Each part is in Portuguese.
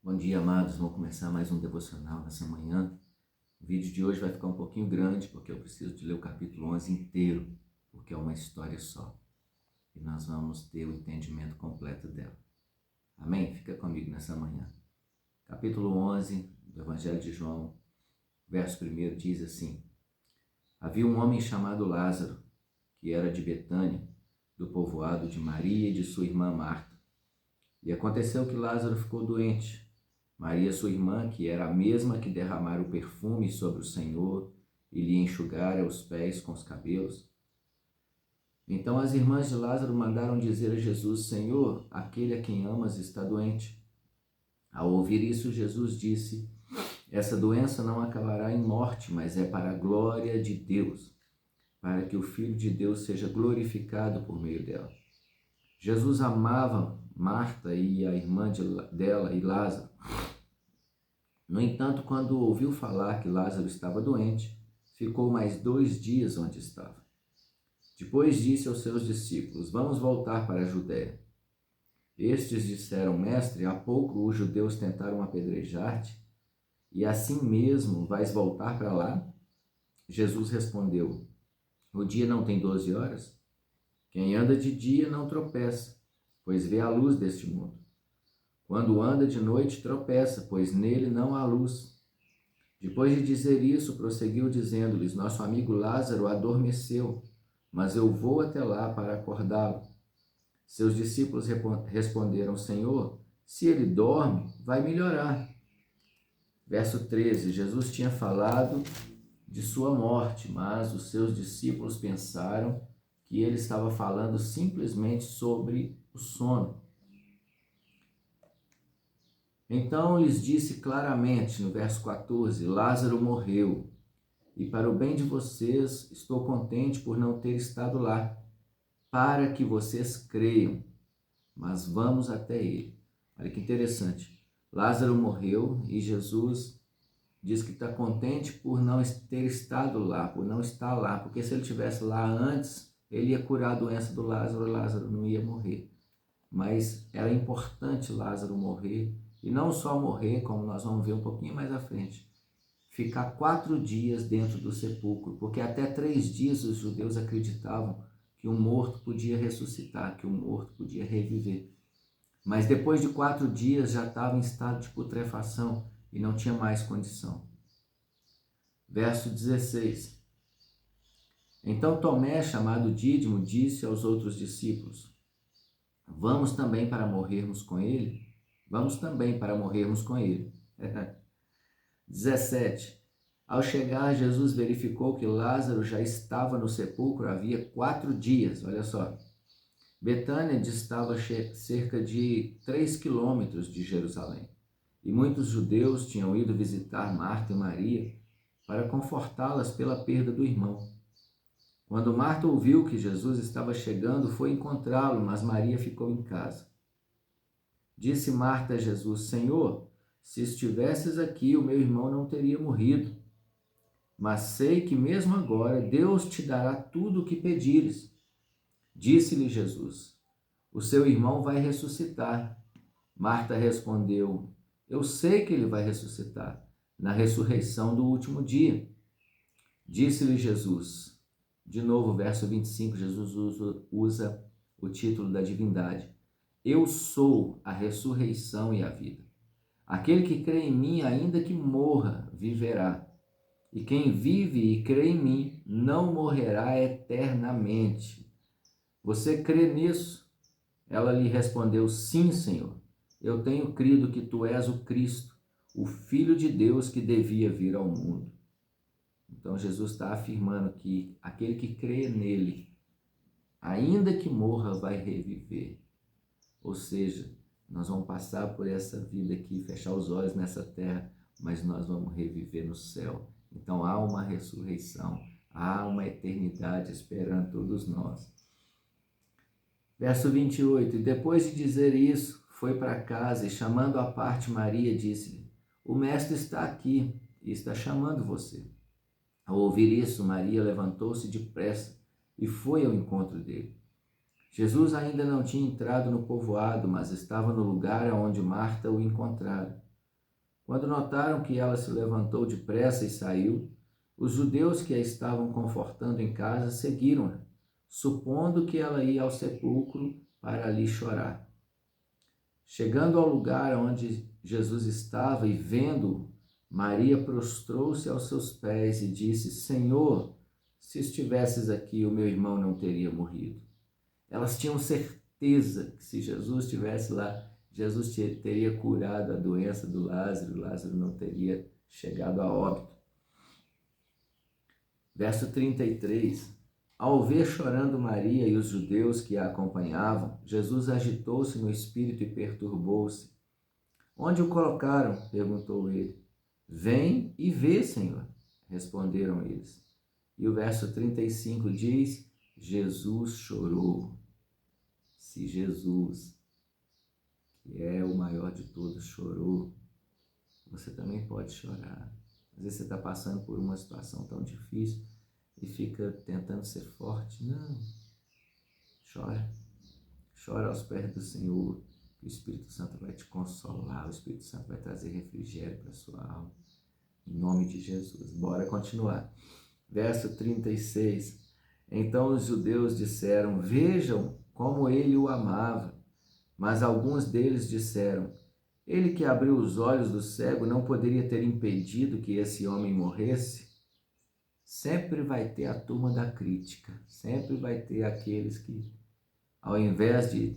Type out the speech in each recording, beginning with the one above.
Bom dia, amados. Vamos começar mais um devocional nessa manhã. O vídeo de hoje vai ficar um pouquinho grande, porque eu preciso de ler o capítulo 11 inteiro, porque é uma história só. E nós vamos ter o entendimento completo dela. Amém? Fica comigo nessa manhã. Capítulo 11 do Evangelho de João, verso 1 diz assim: Havia um homem chamado Lázaro, que era de Betânia, do povoado de Maria e de sua irmã Marta. E aconteceu que Lázaro ficou doente. Maria, sua irmã, que era a mesma que derramara o perfume sobre o Senhor e lhe enxugara os pés com os cabelos. Então as irmãs de Lázaro mandaram dizer a Jesus: Senhor, aquele a quem amas está doente. Ao ouvir isso, Jesus disse: Essa doença não acabará em morte, mas é para a glória de Deus, para que o Filho de Deus seja glorificado por meio dela. Jesus amava Marta e a irmã dela e Lázaro. No entanto, quando ouviu falar que Lázaro estava doente, ficou mais 2 dias onde estava. Depois disse aos seus discípulos: Vamos voltar para a Judéia. Estes disseram: Mestre, há pouco os judeus tentaram apedrejar-te, e assim mesmo vais voltar para lá? Jesus respondeu: O dia não tem 12 horas? Quem anda de dia não tropeça, pois vê a luz deste mundo. Quando anda de noite, tropeça, pois nele não há luz. Depois de dizer isso, prosseguiu dizendo-lhes: Nosso amigo Lázaro adormeceu, mas eu vou até lá para acordá-lo. Seus discípulos responderam: Senhor, se ele dorme, vai melhorar. Verso 13: Jesus tinha falado de sua morte, mas os seus discípulos pensaram que ele estava falando simplesmente sobre o sono. Então lhes disse claramente, no verso 14, Lázaro morreu, e para o bem de vocês estou contente por não ter estado lá, para que vocês creiam, mas vamos até ele. Olha que interessante, Lázaro morreu e Jesus diz que está contente por não ter estado lá, por não estar lá, porque se ele estivesse lá antes, ele ia curar a doença do Lázaro, Lázaro não ia morrer. Mas era importante Lázaro morrer, e não só morrer, como nós vamos ver um pouquinho mais à frente, ficar 4 dias dentro do sepulcro, porque até 3 dias os judeus acreditavam que um morto podia ressuscitar, que um morto podia reviver. Mas depois de 4 dias já estava em estado de putrefação e não tinha mais condição. Verso 16. Então Tomé, chamado Dídimo, disse aos outros discípulos: Vamos também para morrermos com ele? Vamos também para morrermos com ele. 17. Ao chegar, Jesus verificou que Lázaro já estava no sepulcro havia 4 dias. Olha só. Betânia distava cerca de 3 quilômetros de Jerusalém. E muitos judeus tinham ido visitar Marta e Maria para confortá-las pela perda do irmão. Quando Marta ouviu que Jesus estava chegando, foi encontrá-lo, mas Maria ficou em casa. Disse Marta a Jesus: Senhor, se estivesses aqui, o meu irmão não teria morrido. Mas sei que mesmo agora Deus te dará tudo o que pedires. Disse-lhe Jesus: O seu irmão vai ressuscitar. Marta respondeu: Eu sei que ele vai ressuscitar na ressurreição do último dia. Disse-lhe Jesus, de novo, verso 25, Jesus usa o título da divindade: Eu sou a ressurreição e a vida. Aquele que crê em mim, ainda que morra, viverá. E quem vive e crê em mim, não morrerá eternamente. Você crê nisso? Ela lhe respondeu: Sim, Senhor. Eu tenho crido que tu és o Cristo, o Filho de Deus que devia vir ao mundo. Então Jesus está afirmando que aquele que crê nele, ainda que morra, vai reviver. Ou seja, nós vamos passar por essa vida aqui, fechar os olhos nessa terra, mas nós vamos reviver no céu. Então há uma ressurreição, há uma eternidade esperando todos nós. Verso 28, e depois de dizer isso, foi para casa e chamando à parte Maria, disse-lhe: O mestre está aqui e está chamando você. Ao ouvir isso, Maria levantou-se depressa e foi ao encontro dele. Jesus ainda não tinha entrado no povoado, mas estava no lugar onde Marta o encontrara. Quando notaram que ela se levantou depressa e saiu, os judeus que a estavam confortando em casa seguiram-na, supondo que ela ia ao sepulcro para ali chorar. Chegando ao lugar onde Jesus estava e vendo-o, Maria prostrou-se aos seus pés e disse: Senhor, se estivesses aqui, o meu irmão não teria morrido. Elas tinham certeza que se Jesus estivesse lá, Jesus teria curado a doença do Lázaro, Lázaro não teria chegado a óbito. Verso 33. Ao ver chorando Maria e os judeus que a acompanhavam, Jesus agitou-se no espírito e perturbou-se. Onde o colocaram? Perguntou ele. Vem e vê, Senhor, responderam eles. E o verso 35 diz, Jesus chorou. Se Jesus, que é o maior de todos, chorou, você também pode chorar. Às vezes você está passando por uma situação tão difícil e fica tentando ser forte. Não, chora. Chora aos pés do Senhor, que o Espírito Santo vai te consolar, o Espírito Santo vai trazer refrigério para a sua alma. Em nome de Jesus. Bora continuar. Verso 36. Então os judeus disseram, vejam como ele o amava. Mas alguns deles disseram, ele que abriu os olhos do cego não poderia ter impedido que esse homem morresse? Sempre vai ter a turma da crítica, sempre vai ter aqueles que, ao invés de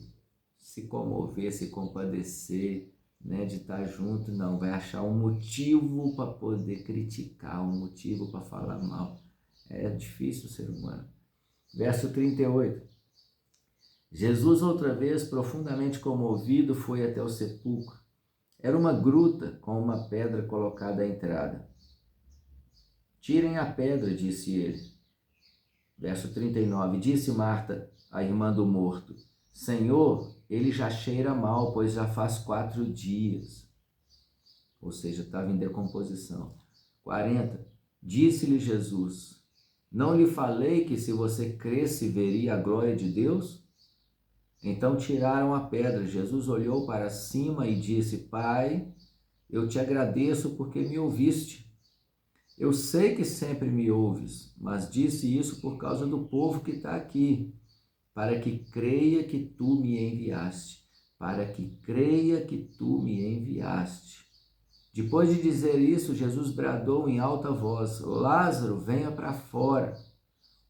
se comover, se compadecer, né, de estar junto, não, vai achar um motivo para poder criticar, um motivo para falar mal. É difícil o ser humano. Verso 38. Jesus, outra vez, profundamente comovido, foi até o sepulcro. Era uma gruta com uma pedra colocada à entrada. Tirem a pedra, disse ele. Verso 39. Disse Marta, a irmã do morto, Senhor, ele já cheira mal, pois já faz 4 dias. Ou seja, estava em decomposição. 40. Disse-lhe Jesus, não lhe falei que se você cresce veria a glória de Deus? Então tiraram a pedra. Jesus olhou para cima e disse, Pai, eu te agradeço porque me ouviste. Eu sei que sempre me ouves, mas disse isso por causa do povo que está aqui, para que creia que tu me enviaste. Para que creia que tu me enviaste. Depois de dizer isso, Jesus bradou em alta voz, Lázaro, venha para fora.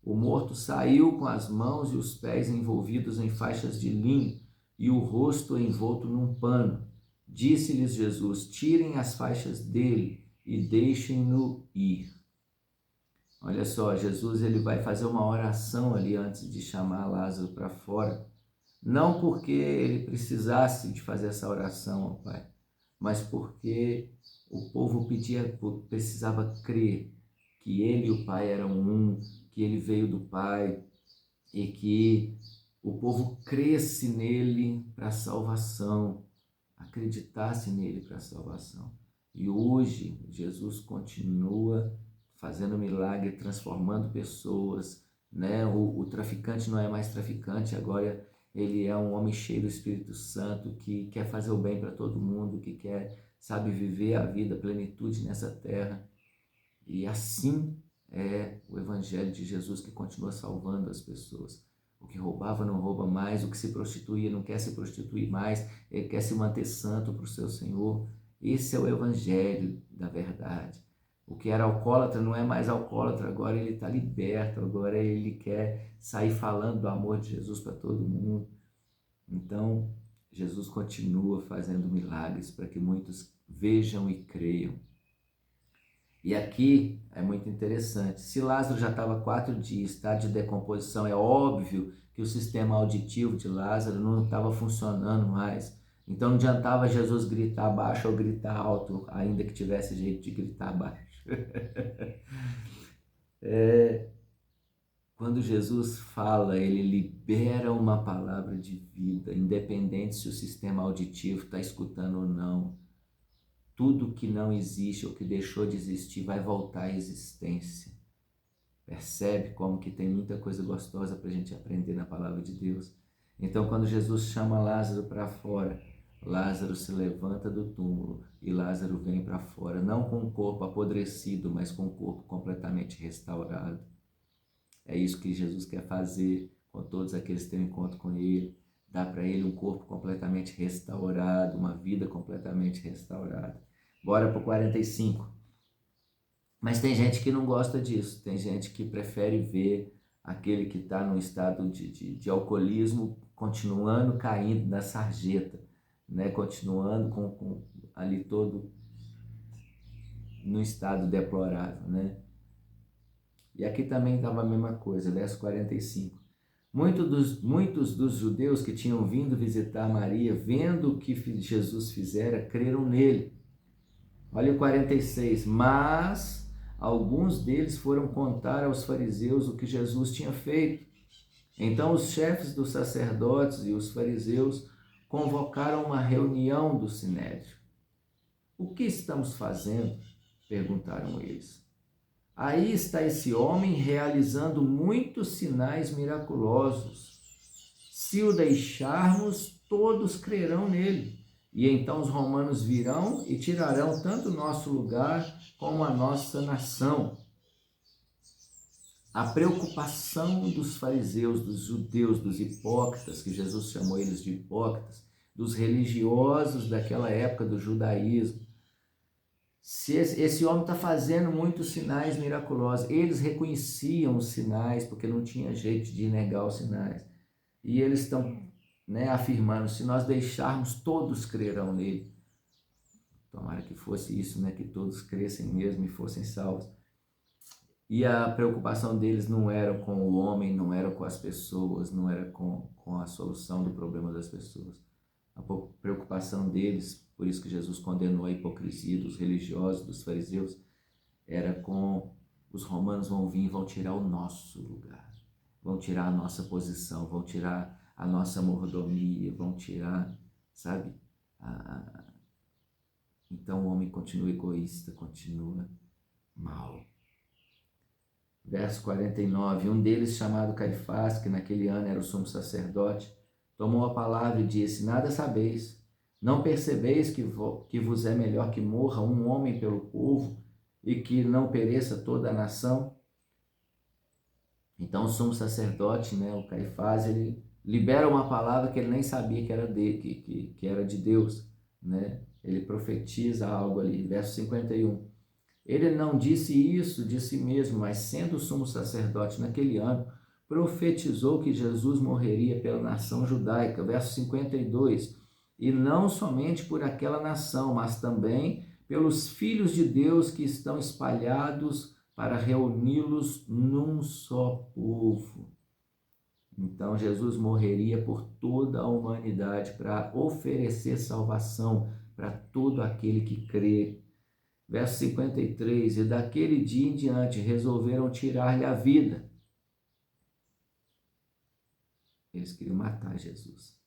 O morto saiu com as mãos e os pés envolvidos em faixas de linho e o rosto envolto num pano. Disse-lhes Jesus, tirem as faixas dele e deixem-no ir. Olha só, Jesus ele vai fazer uma oração ali antes de chamar Lázaro para fora. Não porque ele precisasse de fazer essa oração ao Pai, mas porque o povo precisava crer que ele e o Pai eram um, que ele veio do Pai e que o povo cresce nele para a salvação, acreditasse nele para a salvação. E hoje Jesus continua fazendo milagre, transformando pessoas, né? O traficante não é mais traficante, agora ele é um homem cheio do Espírito Santo, que quer fazer o bem para todo mundo, que quer, sabe, viver a vida, a plenitude nessa terra. E assim é o Evangelho de Jesus que continua salvando as pessoas. O que roubava não rouba mais, o que se prostituía não quer se prostituir mais, ele quer se manter santo para o seu Senhor. Esse é o Evangelho da verdade. O que era alcoólatra não é mais alcoólatra, agora ele está liberto, agora ele quer sair falando do amor de Jesus para todo mundo. Então, Jesus continua fazendo milagres para que muitos vejam e creiam. E aqui é muito interessante, se Lázaro já estava 4 dias, estado de decomposição, é óbvio que o sistema auditivo de Lázaro não estava funcionando mais. Então não adiantava Jesus gritar baixo ou gritar alto, ainda que tivesse jeito de gritar baixo. Quando Jesus fala, ele libera uma palavra de vida, independente se o sistema auditivo está escutando ou não. Tudo que não existe ou que deixou de existir vai voltar à existência. Percebe como que tem muita coisa gostosa para a gente aprender na palavra de Deus. Então, quando Jesus chama Lázaro para fora, Lázaro se levanta do túmulo e Lázaro vem para fora, não com o corpo apodrecido, mas com o corpo completamente restaurado. É isso que Jesus quer fazer com todos aqueles que têm um encontro com Ele. Dá para ele um corpo completamente restaurado, uma vida completamente restaurada. Bora para o 45. Mas tem gente que não gosta disso, tem gente que prefere ver aquele que está num estado de alcoolismo continuando caindo na sarjeta, né? Continuando ali todo no estado deplorável, né? E aqui também estava a mesma coisa, verso 45. Muitos dos judeus que tinham vindo visitar Maria, vendo o que Jesus fizera, creram nele. Olha o 46. Mas alguns deles foram contar aos fariseus o que Jesus tinha feito. Então os chefes dos sacerdotes e os fariseus convocaram uma reunião do sinédrio. O que estamos fazendo? Perguntaram eles. Aí está esse homem realizando muitos sinais miraculosos. Se o deixarmos, todos crerão nele. E então os romanos virão e tirarão tanto o nosso lugar como a nossa nação. A preocupação dos fariseus, dos judeus, dos hipócritas, que Jesus chamou eles de hipócritas, dos religiosos daquela época do judaísmo. Se esse homem está fazendo muitos sinais miraculosos, eles reconheciam os sinais, porque não tinha jeito de negar os sinais. E eles estão, né, afirmando, se nós deixarmos, todos crerão nele. Tomara que fosse isso, né, que todos crescem mesmo e fossem salvos. E a preocupação deles não era com o homem, não era com as pessoas, não era com a solução do problema das pessoas. A preocupação deles, por isso que Jesus condenou a hipocrisia dos religiosos, dos fariseus, era com os romanos vão vir e vão tirar o nosso lugar, vão tirar a nossa posição, vão tirar a nossa mordomia, vão tirar, sabe? Então o homem continua egoísta, continua mal. Verso 49, um deles, chamado Caifás, que naquele ano era o sumo sacerdote, tomou a palavra e disse, nada sabeis, não percebeis que vos é melhor que morra um homem pelo povo e que não pereça toda a nação? Então o sumo sacerdote, né, o Caifás, ele libera uma palavra que ele nem sabia que era que era de Deus, né? Ele profetiza algo ali, verso 51. Ele não disse isso de si mesmo, mas sendo sumo sacerdote naquele ano, profetizou que Jesus morreria pela nação judaica, verso 52, e não somente por aquela nação, mas também pelos filhos de Deus que estão espalhados para reuni-los num só povo. Então Jesus morreria por toda a humanidade para oferecer salvação para todo aquele que crê. Verso 53, e daquele dia em diante resolveram tirar-lhe a vida. Eles queriam matar Jesus.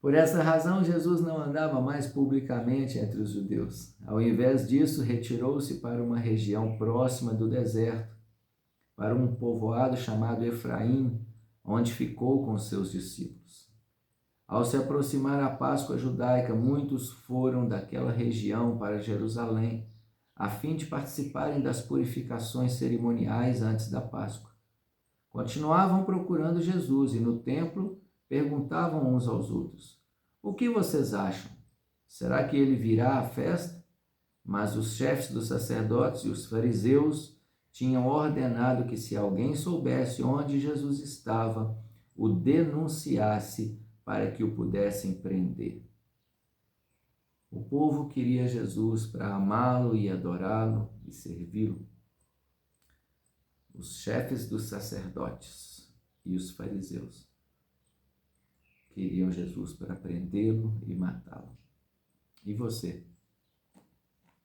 Por essa razão, Jesus não andava mais publicamente entre os judeus. Ao invés disso, retirou-se para uma região próxima do deserto, para um povoado chamado Efraim, onde ficou com seus discípulos. Ao se aproximar a Páscoa judaica, muitos foram daquela região para Jerusalém, a fim de participarem das purificações cerimoniais antes da Páscoa. Continuavam procurando Jesus e no templo perguntavam uns aos outros, o que vocês acham? Será que ele virá à festa? Mas os chefes dos sacerdotes e os fariseus tinham ordenado que se alguém soubesse onde Jesus estava, o denunciasse para que o pudessem prender. O povo queria Jesus para amá-lo e adorá-lo e servi-lo. Os chefes dos sacerdotes e os fariseus queriam Jesus para prendê-lo e matá-lo. E você?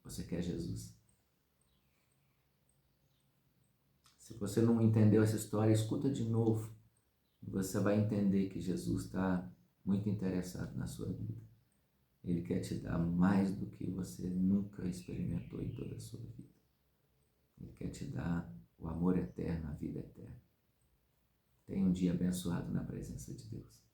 Você quer Jesus? Se você não entendeu essa história, escuta de novo. Você vai entender que Jesus está muito interessado na sua vida. Ele quer te dar mais do que você nunca experimentou em toda a sua vida. Ele quer te dar o amor eterno, a vida eterna. Tenha um dia abençoado na presença de Deus.